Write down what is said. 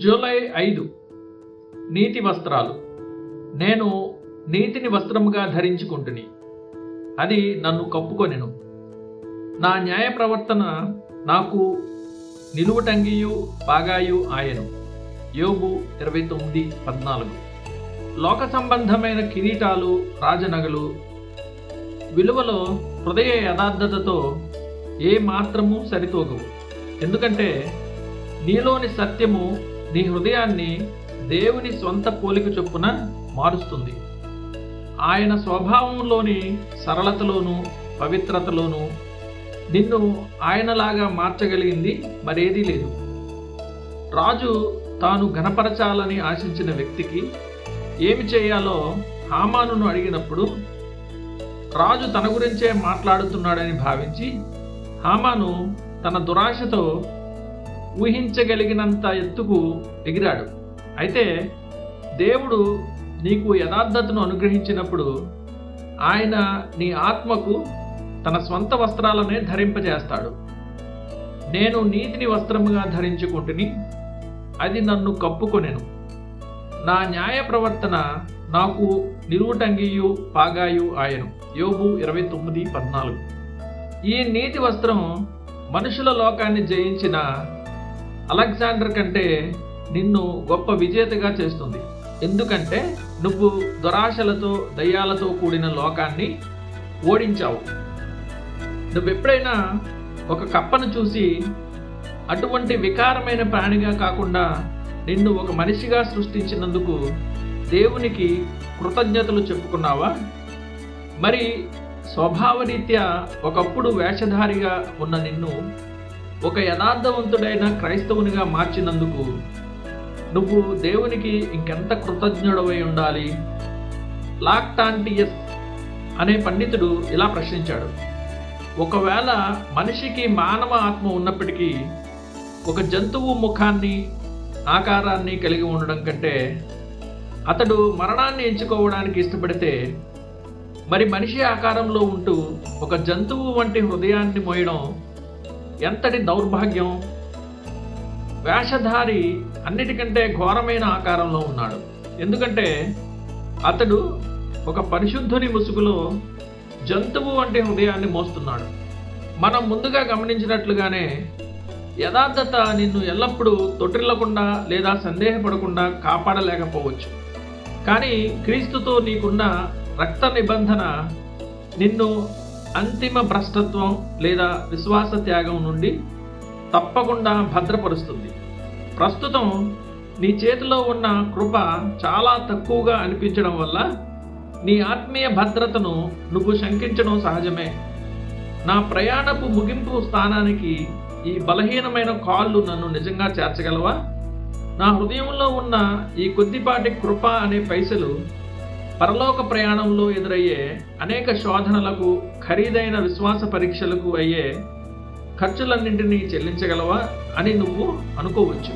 July 5 నీతి వస్త్రాలు. నేను నీతిని వస్త్రముగా ధరించుకుంటుని, అది నన్ను కప్పుకొనెను. నా న్యాయ ప్రవర్తన నాకు నిలువుటంగియు పాగాయు ఆయను. యోబు 29:14. లోక సంబంధమైన కిరీటాలు, రాజనగలు విలువలో హృదయ యథార్థతతో ఏ మాత్రము సరితూగవు. ఎందుకంటే నీలోని సత్యము నీ హృదయాన్ని దేవుని స్వంత పోలిక చొప్పున మారుస్తుంది. ఆయన స్వభావంలోని సరళతలోను పవిత్రతలోను నిన్ను ఆయనలాగా మార్చగలిగింది మరేదీ లేదు. రాజు తాను ఘనపరచాలని ఆశించిన వ్యక్తికి ఏమి చేయాలో హామానును అడిగినప్పుడు రాజు తన గురించే మాట్లాడుతున్నాడని భావించి హామాను తన దురాశతో ఊహించగలిగినంత ఎత్తుకు ఎగిరాడు. అయితే దేవుడు నీకు యథార్థతను అనుగ్రహించినప్పుడు ఆయన నీ ఆత్మకు తన స్వంత వస్త్రాలనే ధరింపజేస్తాడు. నేను నీతిని వస్త్రముగా ధరించుకుంటుని, అది నన్ను కప్పుకొనెను. నా న్యాయ ప్రవర్తన నాకు నిలువుటంగియు పాగాయు ఆయను. యోబు 29:14. ఈ నీతి వస్త్రం మనుషుల లోకాన్ని జయించిన అలెగ్జాండర్ కంటే నిన్ను గొప్ప విజేతగా చేస్తుంది. ఎందుకంటే నువ్వు దురాశలతో దయ్యాలతో కూడిన లోకాన్ని ఓడించావు. నువ్వెప్పుడైనా ఒక కప్పను చూసి అటువంటి వికారమైన ప్రాణిగా కాకుండా నిన్ను ఒక మనిషిగా సృష్టించినందుకు దేవునికి కృతజ్ఞతలు చెప్పుకున్నావా? మరి స్వభావరీత్యా ఒకప్పుడు వేషధారిగా ఉన్న నిన్ను ఒక యథార్థవంతుడైన క్రైస్తవునిగా మార్చినందుకు నువ్వు దేవునికి ఇంకెంత కృతజ్ఞుడవై ఉండాలి? లాక్టాంటియస్ అనే పండితుడు ఇలా ప్రశ్నించాడు: ఒకవేళ మనిషికి మానవ ఆత్మ ఉన్నప్పటికీ ఒక జంతువు ముఖాన్ని ఆకారాన్ని కలిగి ఉండడం కంటే అతడు మరణాన్ని ఎంచుకోవడానికి ఇష్టపడితే మరి మనిషి ఆకారంలో ఉంటూ ఒక జంతువు వంటి హృదయాన్ని మోయడం ఎంతటి దౌర్భాగ్యం! వేషధారి అన్నిటికంటే ఘోరమైన ఆకారంలో ఉన్నాడు. ఎందుకంటే అతడు ఒక పరిశుద్ధుని ముసుగులో జంతువు వంటి హృదయాన్ని మోస్తున్నాడు. మనం ముందుగా గమనించినట్లుగానే యథార్థత నిన్ను ఎల్లప్పుడూ తొట్టిల్లకుండా లేదా సందేహపడకుండా కాపాడలేకపోవచ్చు. కానీ క్రీస్తుతో నీకున్న రక్త నిబంధన నిన్ను అంతిమ భ్రష్టత్వం లేదా విశ్వాస త్యాగం నుండి తప్పకుండా భద్రపరుస్తుంది. ప్రస్తుతం నీ చేతిలో ఉన్న కృప చాలా తక్కువగా అనిపించడం వల్ల నీ ఆత్మీయ భద్రతను నువ్వు శంకించడం సహజమే. నా ప్రయాణపు ముగింపు స్థానానికి ఈ బలహీనమైన కాళ్ళు నన్ను నిజంగా చేర్చగలవా? నా హృదయంలో ఉన్న ఈ కొద్దిపాటి కృప అనే పైసలు పరలోక ప్రయాణంలో ఎదురయ్యే అనేక శోధనలకు, ఖరీదైన విశ్వాస పరీక్షలకు అయ్యే ఖర్చులన్నింటినీ చెల్లించగలవా అని నువ్వు అనుకోవచ్చు.